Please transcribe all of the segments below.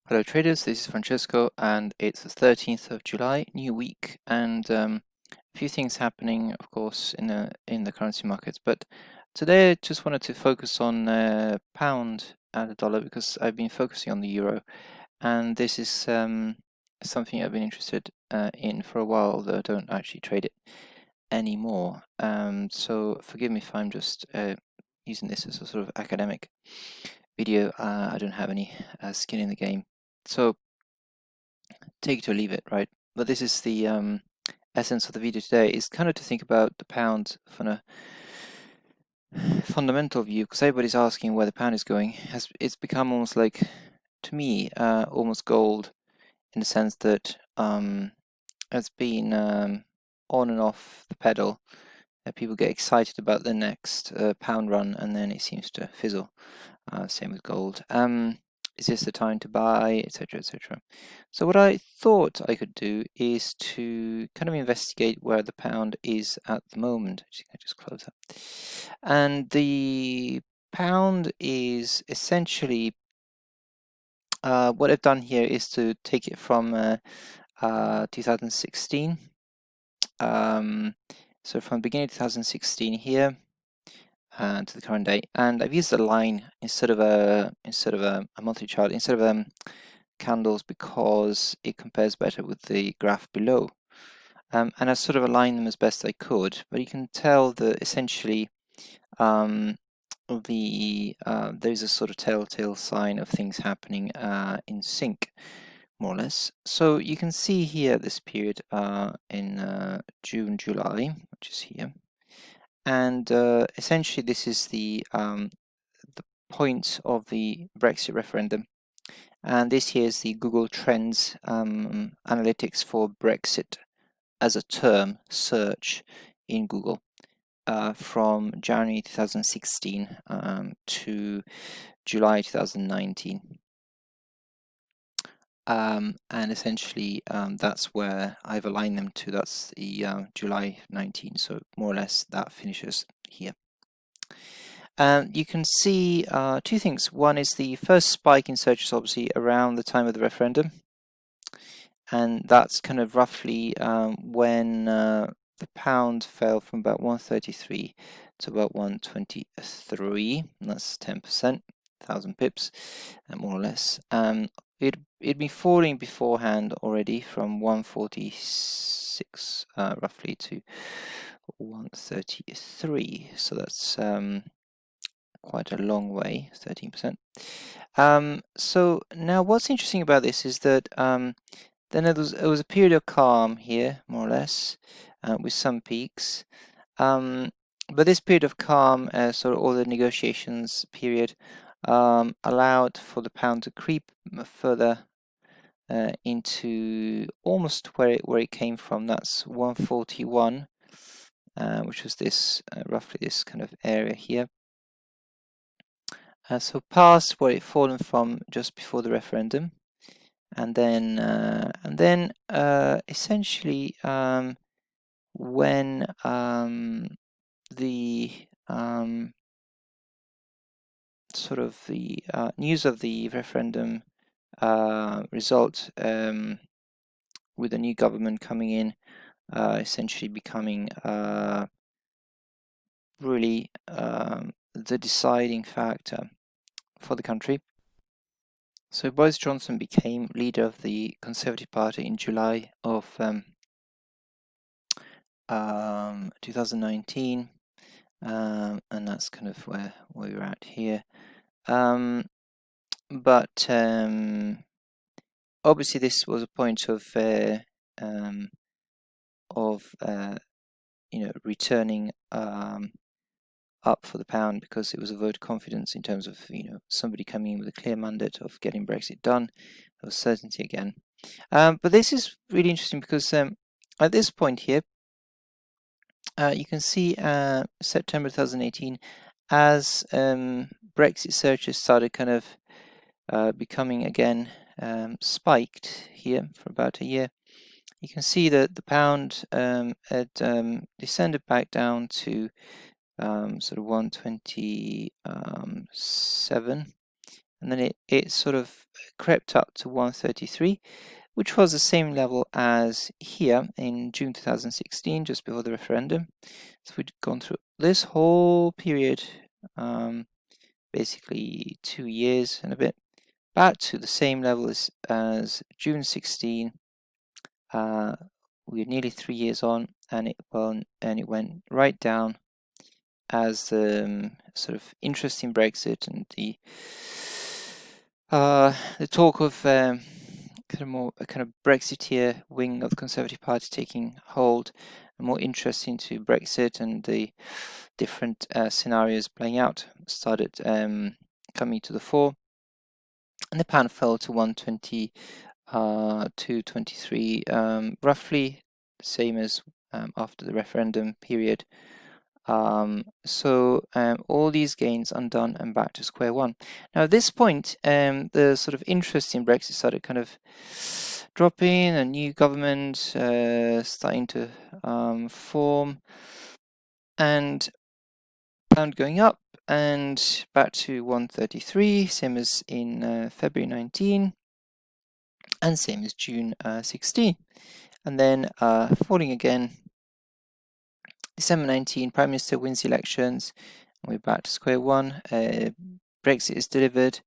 Hello traders, this is Francesco and it's the 13th of July, new week, and a few things happening, of course, in the currency markets. But today I just wanted to focus on pound and the dollar because I've been focusing on the euro, and this is something I've been interested in for a while, although I don't actually trade it anymore. So forgive me if I'm just using this as a sort of academic video. I don't have any skin in the game. So take it or leave it, right? But this is the essence of the video today, is kind of to think about the pound from a fundamental view, because everybody's asking where the pound is going. It's become almost like, to me, almost gold, in the sense that it's been on and off the pedal. People get excited about the next pound run, and then it seems to fizzle. Same with gold. Is this the time to buy, etc., etc.? So what I thought I could do is to kind of investigate where the pound is at the moment. I just close that. And the pound is essentially, what I've done here is to take it from 2016. So from the beginning of 2016 here to the current day, and I've used a line instead of a monthly chart, instead of candles, because it compares better with the graph below. And I sort of aligned them as best I could, but you can tell that essentially there's a sort of telltale sign of things happening in sync, more or less. So you can see here this period in June, July, which is here. And essentially, this is the point of the Brexit referendum. And this here is the Google Trends analytics for Brexit as a term search in Google from January 2016 to July 2019. And essentially, that's where I've aligned them to. That's the July 19, so more or less that finishes here. You can see two things. One is the first spike in searches, obviously, around the time of the referendum. And that's kind of roughly when the pound fell from about 133 to about 123. And that's 10%, 1,000 pips, more or less. It'd been falling beforehand already from 146 roughly to 133. So that's quite a long way, 13%. So now what's interesting about this is that then it was a period of calm here, more or less, with some peaks. But this period of calm, sort of all the negotiations period, allowed for the pound to creep further into almost where it came from. That's 141, which was this roughly this kind of area here. So past where it fallen from just before the referendum, and then essentially when the sort of the news of the referendum result, with the new government coming in, essentially becoming really the deciding factor for the country. So Boris Johnson became leader of the Conservative Party in July of 2019, and that's kind of where we're at here. But obviously this was a point of returning up for the pound, because it was a vote of confidence in terms of somebody coming in with a clear mandate of getting Brexit done. There was certainty again. But this is really interesting because at this point here, you can see September 2018, as Brexit searches started kind of becoming again spiked here for about a year. You can see that the pound had descended back down to sort of 127, and then it sort of crept up to 133, which was the same level as here in June 2016, just before the referendum. So we'd gone through this whole period, basically 2 years and a bit, back to the same level as June 16. We're nearly 3 years on, and it went right down as sort of interesting Brexit and the talk of kind of Brexiteer wing of the Conservative Party taking hold, and more interesting to Brexit and the different scenarios playing out started coming to the fore, and the pound fell to 120 to 23, roughly the same as after the referendum period. So all these gains undone and back to square one. Now at this point, the sort of interest in Brexit started kind of dropping, a new government starting to form, and pound going up and back to 133, same as in February 19 and same as June 16, and then falling again. December 19, Prime Minister wins the elections, and we're back to square one. Brexit is delivered.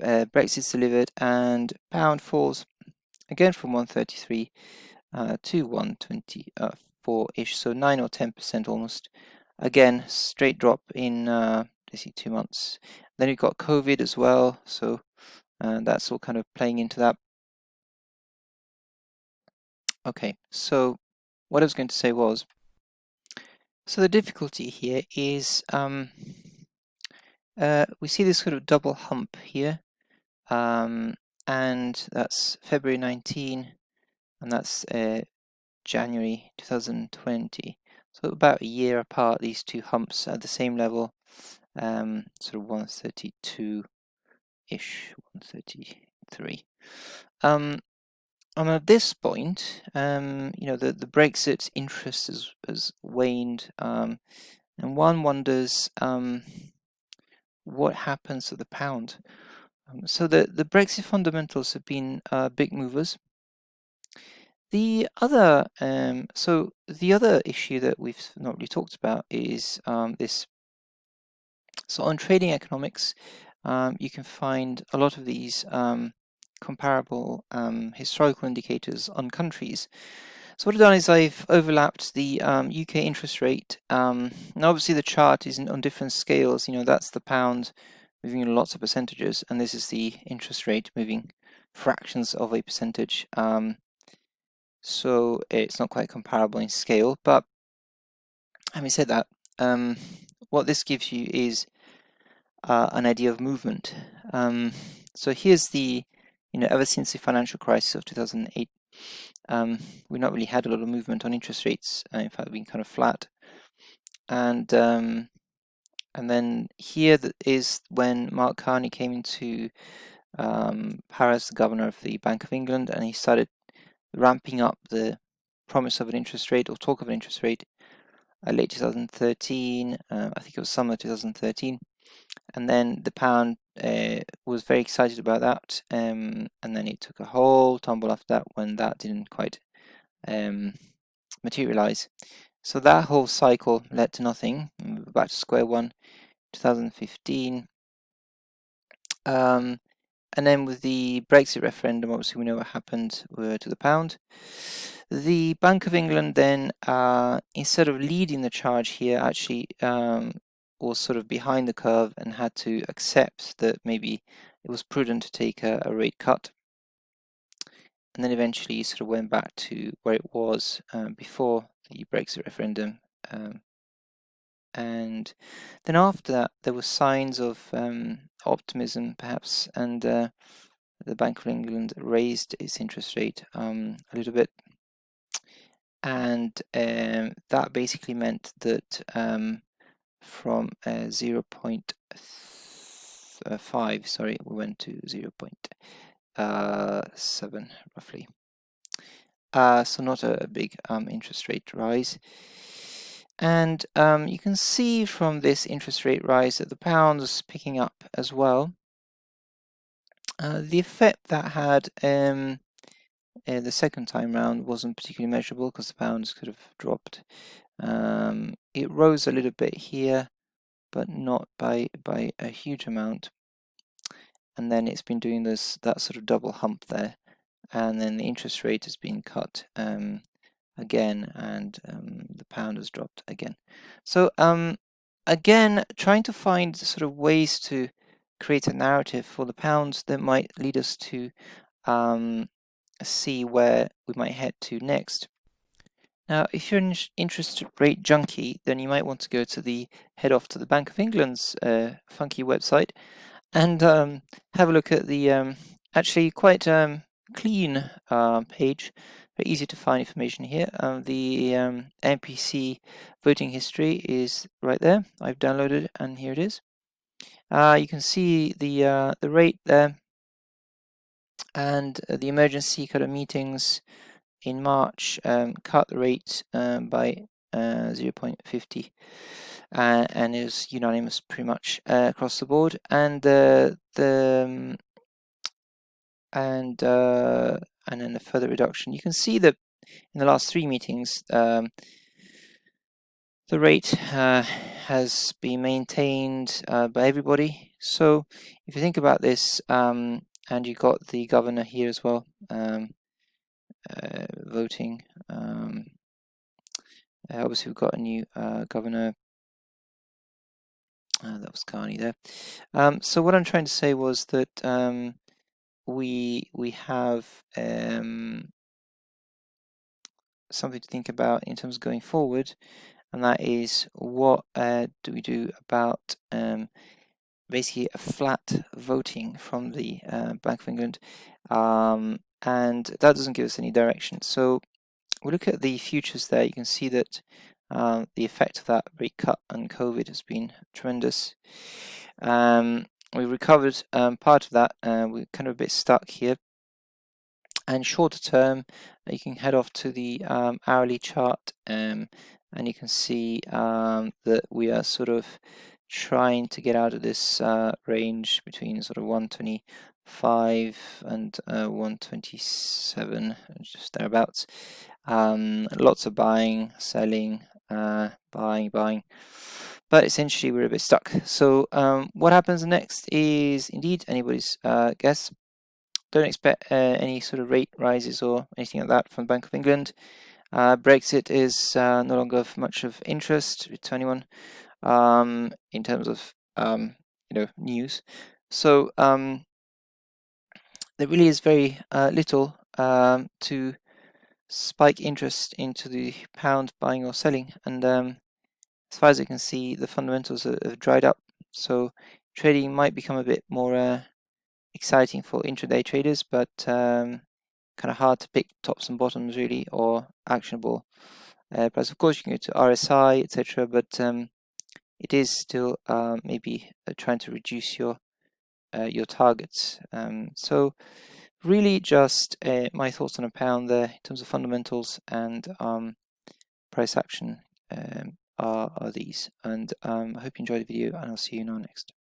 Brexit's delivered, and pound falls again from 133 to 124-ish, so 9 or 10% almost. Again, straight drop in basically 2 months. Then we've got COVID as well, so that's all kind of playing into that. Okay, so what I was going to say was, so the difficulty here is we see this sort of double hump here, and that's February 19, and that's January 2020. So about a year apart, these two humps at the same level, sort of 132-ish, 133. And at this point, the Brexit interest has waned, and one wonders what happens to the pound. So the Brexit fundamentals have been big movers. The other issue that we've not really talked about is this. So on trading economics, you can find a lot of these comparable historical indicators on countries. So what I've done is I've overlapped the UK interest rate. And obviously the chart is on different scales. That's the pound moving in lots of percentages, and this is the interest rate moving fractions of a percentage. So it's not quite comparable in scale, but having said that, what this gives you is an idea of movement. So here's the, ever since the financial crisis of 2008, we've not really had a lot of movement on interest rates. In fact, we've been kind of flat. And then here is when Mark Carney came into power as the governor of the Bank of England, and he started ramping up the promise of an interest rate or talk of an interest rate late 2013. I think it was summer 2013. And then the pound was very excited about that, and then it took a whole tumble after that when that didn't quite materialize. So that whole cycle led to nothing. Back to square one, 2015. And then with the Brexit referendum, obviously we know what happened to the pound. The Bank of England then, instead of leading the charge here, actually was sort of behind the curve and had to accept that maybe it was prudent to take a rate cut. And then eventually sort of went back to where it was before the Brexit referendum. And then after that, there were signs of optimism, perhaps, and the Bank of England raised its interest rate a little bit. And that basically meant that from 0.5, sorry, we went to 0.7 roughly. So not a big interest rate rise. And you can see from this interest rate rise that the pound is picking up as well. The effect that had the second time round wasn't particularly measurable because the pounds could have dropped. It rose a little bit here, but not by a huge amount. And then it's been doing that sort of double hump there, and then the interest rate has been cut again, and the pound has dropped again. So again, trying to find sort of ways to create a narrative for the pound that might lead us to see where we might head to next. Now, if you're an interest rate junkie, then you might want to go to head off to the Bank of England's funky website and have a look at the actually quite clean page. Very easy to find information here. The MPC Voting History is right there. I've downloaded it, and here it is. You can see the rate there, and the emergency kind of meetings in March cut the rate by 0.50, and it was unanimous pretty much across the board. And and then a further reduction. You can see that in the last 3 meetings, the rate has been maintained by everybody. So if you think about this, and you got the governor here as well, voting. Obviously, we've got a new governor. That was Carney there. So what I'm trying to say was that we have something to think about in terms of going forward, and that is what do we do about basically a flat voting from the Bank of England, and that doesn't give us any direction. So we look at the futures there. You can see that the effect of that rate cut and COVID has been tremendous. We recovered part of that. We're kind of a bit stuck here. And shorter term, you can head off to the hourly chart, and you can see that we are sort of trying to get out of this range between sort of 125 and 127, just thereabouts. Lots of buying, selling, buying, but essentially we're a bit stuck. So what happens next is indeed anybody's guess. Don't expect any sort of rate rises or anything like that from the Bank of England. Brexit is no longer of much of interest to anyone in terms of news. So there really is very little to spike interest into the pound buying or selling, and as far as I can see, the fundamentals have dried up. So trading might become a bit more exciting for intraday traders, but kind of hard to pick tops and bottoms really, or actionable price. Of course, you can go to RSI, etc., but it is still maybe trying to reduce your targets. So really, just my thoughts on a pound there in terms of fundamentals and price action are these. And I hope you enjoyed the video, and I'll see you now next.